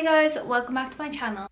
Hey guys, welcome back to my channel.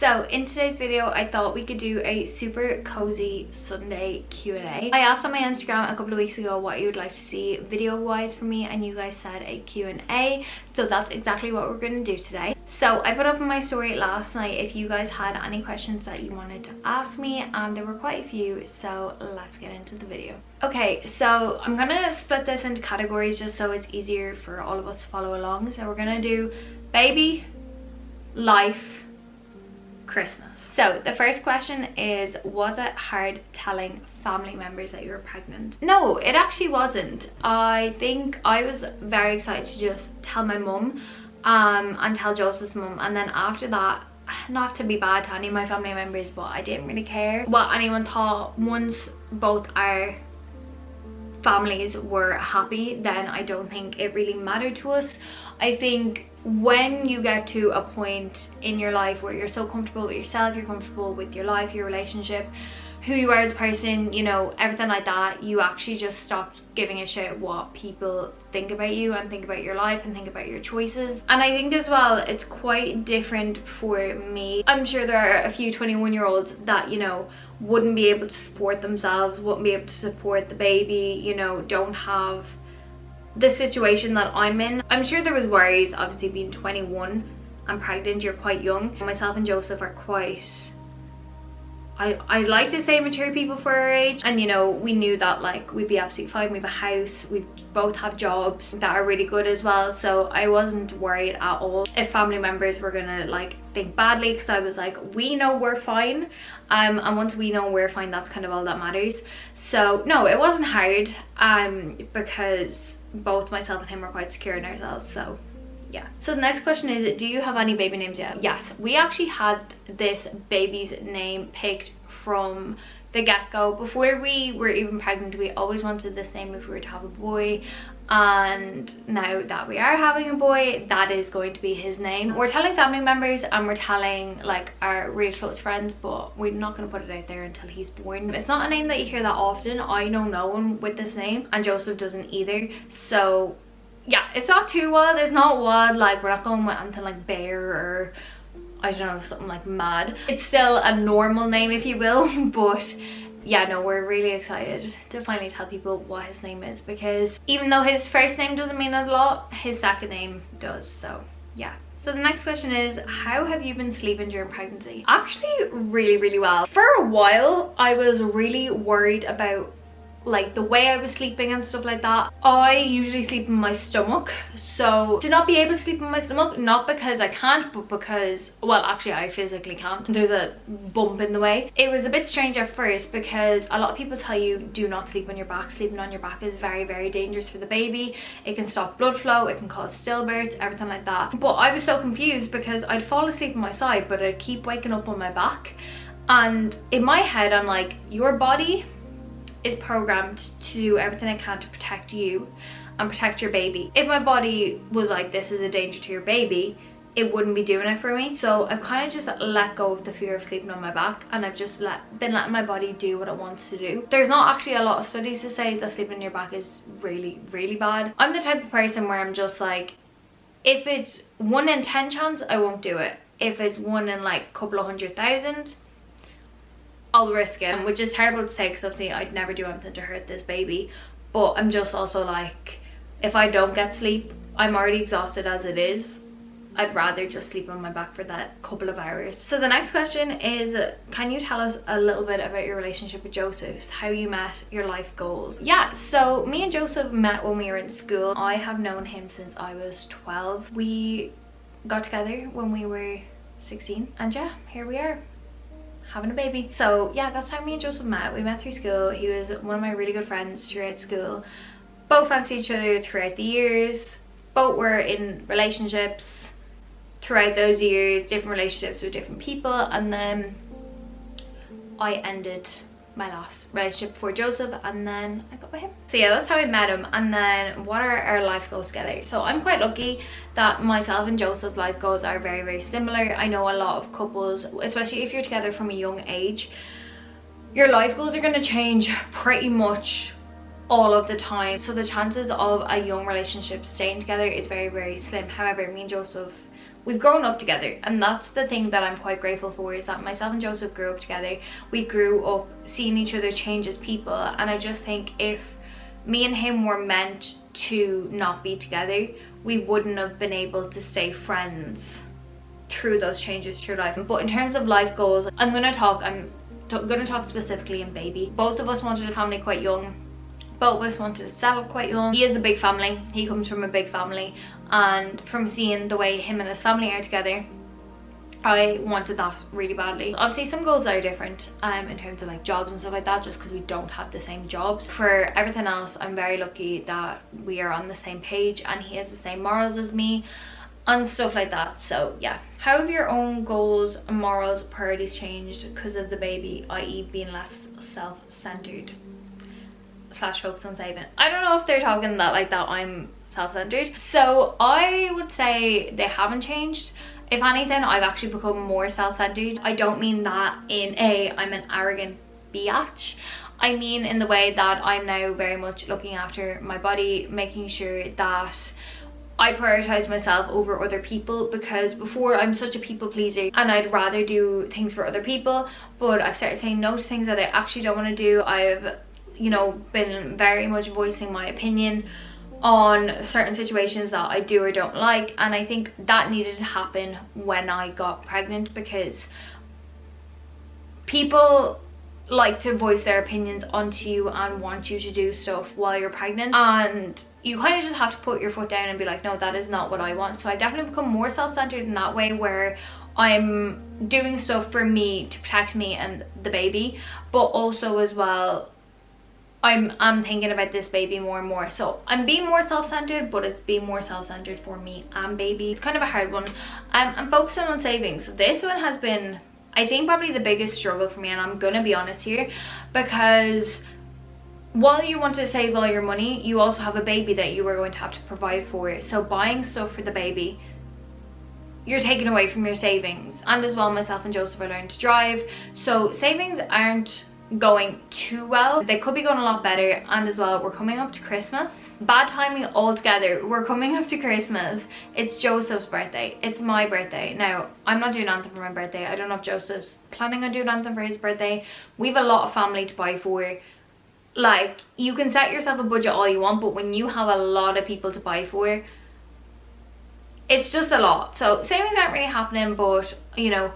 So in today's video, I thought we could do a super cozy Sunday Q&A. I asked on my Instagram a couple of weeks ago what you would like to see video wise from me, and you guys said a Q&A. So that's exactly what we're going to do today. So I put up on my story last night if you guys had any questions that you wanted to ask me, and there were quite a few, so let's get into the video. Okay, so I'm gonna split this into categories just so it's easier for all of us to follow along. So we're gonna do baby, life, Christmas. So the first question is, was it hard telling family members that you were pregnant? No, it actually wasn't. I think I was very excited to just tell my mum and tell Joseph's mum, and then after that, not to be bad to any of my family members, but I didn't really care what anyone thought. Once both our families were happy, then I don't think it really mattered to us. I think when you get to a point in your life where you're so comfortable with yourself, you're comfortable with your life, your relationship, who you are as a person, you know, everything like that, you actually just stopped giving a shit what people think about you and think about your life and think about your choices. And I think as well, it's quite different for me. I'm sure there are a few 21-year-olds that, you know, wouldn't be able to support themselves, wouldn't be able to support the baby, you know, don't have the situation that I'm in. I'm sure there was worries, obviously being 21 and pregnant, you're quite young. Myself and Joseph are quite, I'd like to say mature people for our age, and you know, we knew that like we'd be absolutely fine. We have a house, we both have jobs that are really good as well, so I wasn't worried at all if family members were gonna like think badly, because I was like, we know we're fine, and once we know we're fine, that's kind of all that matters. So no, it wasn't hard because both myself and him were quite secure in ourselves. So yeah. So the next question is, do you have any baby names yet? Yes, we actually had this baby's name picked from the get-go. Before we were even pregnant, we always wanted this name if we were to have a boy, and now that we are having a boy, that is going to be his name. We're telling family members and we're telling like our really close friends, but we're not going to put it out there until he's born. It's not a name that you hear that often. I know no one with this name, and Joseph doesn't either. So yeah, it's not too wild. It's not wild, like we're not going with anything like Bear or I don't know, something like Mad. It's still a normal name, if you will, but yeah, no, we're really excited to finally tell people what his name is, because even though his first name doesn't mean a lot, his second name does. So yeah. So the next question is, how have you been sleeping during pregnancy? Actually really well. For a while I was really worried about like the way I was sleeping and stuff like that. I usually sleep in my stomach, so to not be able to sleep in my stomach, not because I can't, but because, well, actually I physically can't. There's a bump in the way. It was a bit strange at first because a lot of people tell you do not sleep on your back. Sleeping on your back is very dangerous for the baby. It can stop blood flow, it can cause stillbirths, everything like that. But I was so confused because I'd fall asleep on my side, but I'd keep waking up on my back, and in my head I'm like, your body is programmed to do everything it can to protect you and protect your baby. If my body was like, this is a danger to your baby, it wouldn't be doing it for me. So I've kind of just let go of the fear of sleeping on my back, and I've just been letting my body do what it wants to do. There's not actually a lot of studies to say that sleeping on your back is really bad. I'm the type of person where I'm just like, if it's 1 in 10 chance, I won't do it. If it's 1 in like a couple of 100,000, I'll risk it, which is terrible to say because obviously I'd never do anything to hurt this baby, but I'm just also like, if I don't get sleep, I'm already exhausted as it is. I'd rather just sleep on my back for that couple of hours. So the next question is, can you tell us a little bit about your relationship with Joseph, how you met, your life goals? Yeah, so me and Joseph met when we were in school. I have known him since I was 12. We got together when we were 16, and yeah, here we are, having a baby. So yeah, that's how me and Joseph met. We met through school. He was one of my really good friends throughout school. Both fancied each other throughout the years. Both were in relationships throughout those years, different relationships with different people, and then I ended my last relationship before Joseph, and then I got with him. So yeah, that's how I met him. And then what are our life goals together? So I'm quite lucky that myself and Joseph's life goals are very similar. I know a lot of couples, especially if you're together from a young age, your life goals are going to change pretty much all of the time, so the chances of a young relationship staying together is very, very slim. However, me and Joseph, we've grown up together, and that's the thing that I'm quite grateful for, is that myself and Joseph grew up together. We grew up seeing each other change as people, and I just think if me and him were meant to not be together, we wouldn't have been able to stay friends through those changes through life. But in terms of life goals, I'm gonna talk specifically in baby. Both of us wanted a family quite young. Both of us wanted to settle quite young. He is a big family. He comes from a big family, and from seeing the way him and his family are together, I wanted that really badly. Obviously some goals are different in terms of like jobs and stuff like that, just because we don't have the same jobs. For everything else, I'm very lucky that we are on the same page and he has the same morals as me and stuff like that. So yeah. How have your own goals, morals, priorities changed because of the baby, i.e. being less self-centered / focus on saving? I don't know if they're talking that like that I'm self-centered. So I would say they haven't changed. If anything, I've actually become more self-centered. I don't mean that in I'm an arrogant biatch. I mean in the way that I'm now very much looking after my body, making sure that I prioritize myself over other people, because before I'm such a people pleaser and I'd rather do things for other people, but I've started saying no to things that I actually don't want to do. I've, you know, been very much voicing my opinion on certain situations that I do or don't like, and I think that needed to happen when I got pregnant, because people like to voice their opinions onto you and want you to do stuff while you're pregnant, and you kind of just have to put your foot down and be like, no, that is not what I want. So I definitely become more self-centered in that way, where I'm doing stuff for me to protect me and the baby, but also as well I'm thinking about this baby more and more. So I'm being more self-centered, but it's being more self-centered for me and baby. It's kind of a hard one. I'm focusing on savings. This one has been, I think, probably the biggest struggle for me, and I'm gonna be honest here, because while you want to save all your money, you also have a baby that you are going to have to provide for. So buying stuff for the baby, you're taking away from your savings. And as well, myself and Joseph are learning to drive, so savings aren't going too well. They could be going a lot better. And as well, we're coming up to Christmas. Bad timing altogether. We're coming up to Christmas. It's Joseph's birthday. It's my birthday. Now, I'm not doing anything for my birthday. I don't know if Joseph's planning on doing anything for his birthday. We have a lot of family to buy for. Like, you can set yourself a budget all you want, but when you have a lot of people to buy for, it's just a lot. So savings aren't really happening, but you know,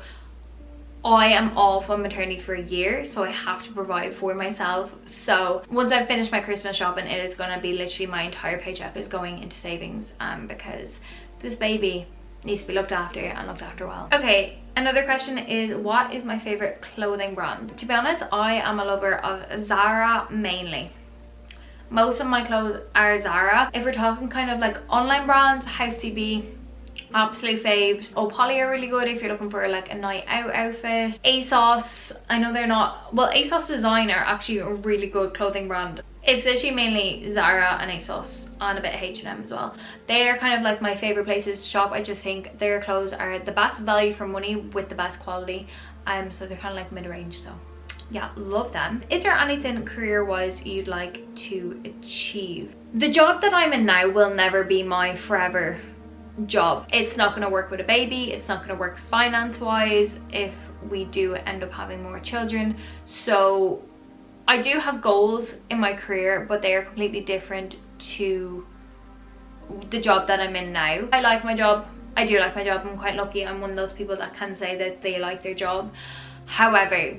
I am off on maternity for a year, so I have to provide for myself. So once I've finished my Christmas shopping, it is going to be literally my entire paycheck is going into savings, because this baby needs to be looked after, and looked after well. Okay, another question is, what is my favorite clothing brand? To be honest, I am a lover of Zara mainly. Most of my clothes are Zara. If we're talking kind of like online brands, House CB, absolute faves. Oh, Polly are really good if you're looking for like a night out outfit. ASOS, I know they're not, well, ASOS Design are actually a really good clothing brand. It's literally mainly Zara and ASOS, and a bit of H&M as well. They're kind of like my favorite places to shop. I just think their clothes are the best value for money with the best quality, so they're kind of like mid-range. So yeah, love them. Is there anything career-wise you'd like to achieve? The job that I'm in now will never be my forever job. It's not going to work with a baby. It's not going to work finance-wise if we do end up having more children. So I do have goals in my career, but they are completely different to the job that I'm in now. I like my job. I do like my job. I'm quite lucky. I'm one of those people that can say that they like their job. However,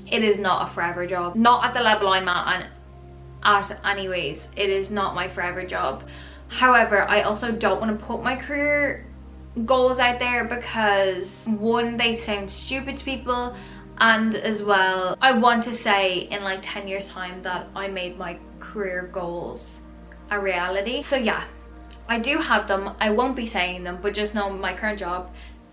it is not a forever job. Not at the level I'm at anyways. It is not my forever job. However, I also don't want to put my career goals out there, because one, they sound stupid to people, and as well, I want to say in like 10 years time that I made my career goals a reality. So yeah, I do have them. I won't be saying them, but just know my current job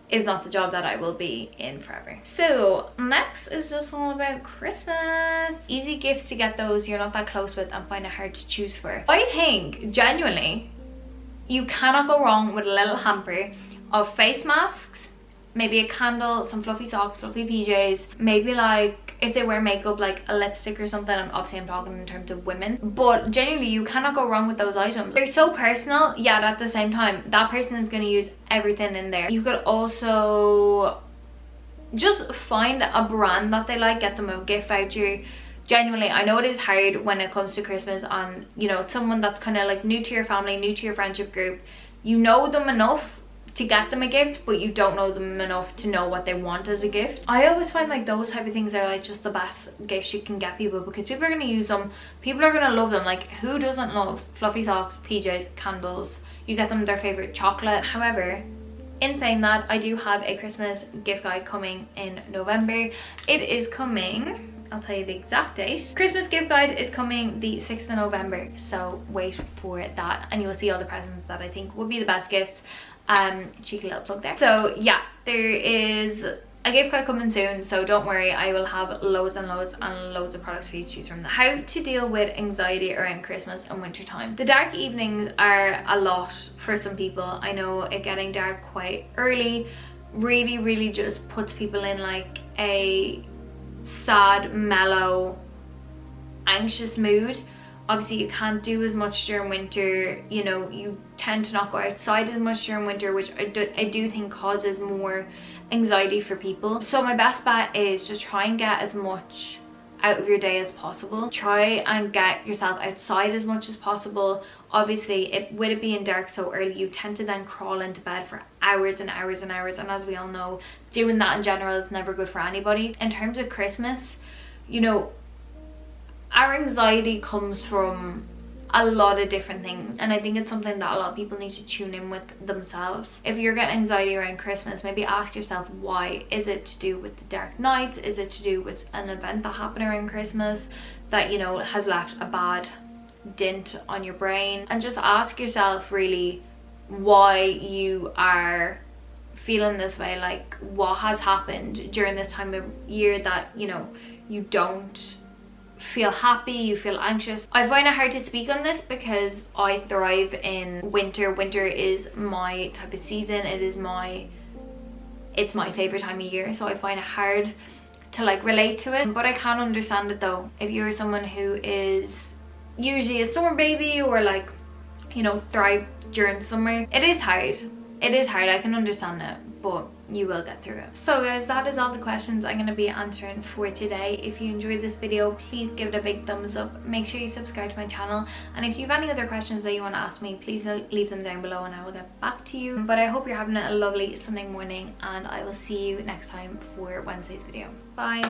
is not the job that I will be in forever. So next is just all about Christmas. Easy gifts to get those you're not that close with and find it hard to choose for. I think genuinely you cannot go wrong with a little hamper of face masks, maybe a candle, some fluffy socks, fluffy PJs, maybe like if they wear makeup like a lipstick or something. And obviously I'm talking in terms of women, but genuinely you cannot go wrong with those items. They're so personal, yet at the same time that person is going to use everything in there. You could also just find a brand that they like, get them a gift voucher. Genuinely, I know it is hard when it comes to Christmas, and you know, someone that's kind of like new to your family, new to your friendship group, you know them enough to get them a gift, but you don't know them enough to know what they want as a gift. I always find like those type of things are like just the best gifts you can get people, because people are going to use them, people are going to love them. Like, who doesn't love fluffy socks, PJs, candles? You get them their favorite chocolate. However, in saying that, I do have a Christmas gift guide coming in November. It is coming, I'll tell you the exact date. Christmas gift guide is coming the 6th of November, so wait for that, and you will see all the presents that I think would be the best gifts. Cheeky little plug there. So yeah, there is a gift card coming soon, so don't worry, I will have loads and loads and loads of products for you to choose from. How to deal with anxiety around Christmas and winter time. The dark evenings are a lot for some people. I know it getting dark quite early really just puts people in like a sad, mellow, anxious mood. Obviously you can't do as much during winter, you know, you tend to not go outside as much during winter, which I do think causes more anxiety for people. So my best bet is just try and get as much out of your day as possible. Try and get yourself outside as much as possible. Obviously, with it being dark so early, you tend to then crawl into bed for hours and hours and hours, and as we all know, doing that in general is never good for anybody. In terms of Christmas, you know, our anxiety comes from a lot of different things, and I think it's something that a lot of people need to tune in with themselves. If you're getting anxiety around Christmas, maybe ask yourself why. Is it to do with the dark nights? Is it to do with an event that happened around Christmas that, you know, has left a bad dent on your brain? And just ask yourself really why you are feeling this way. Like, what has happened during this time of year that, you know, you don't feel happy, you feel anxious. I find it hard to speak on this because I thrive in winter. Winter is my type of season. It's my favorite time of year, so I find it hard to like relate to it, but I can understand it though. If you're someone who is usually a summer baby, or like, you know, thrive during summer, it is hard. I can understand it, but you will get through it. So guys, that is all the questions I'm going to be answering for today. If you enjoyed this video, please give it a big thumbs up. Make sure you subscribe to my channel, and if you have any other questions that you want to ask me, please leave them down below and I will get back to you. But I hope you're having a lovely Sunday morning, and I will see you next time for Wednesday's video. Bye.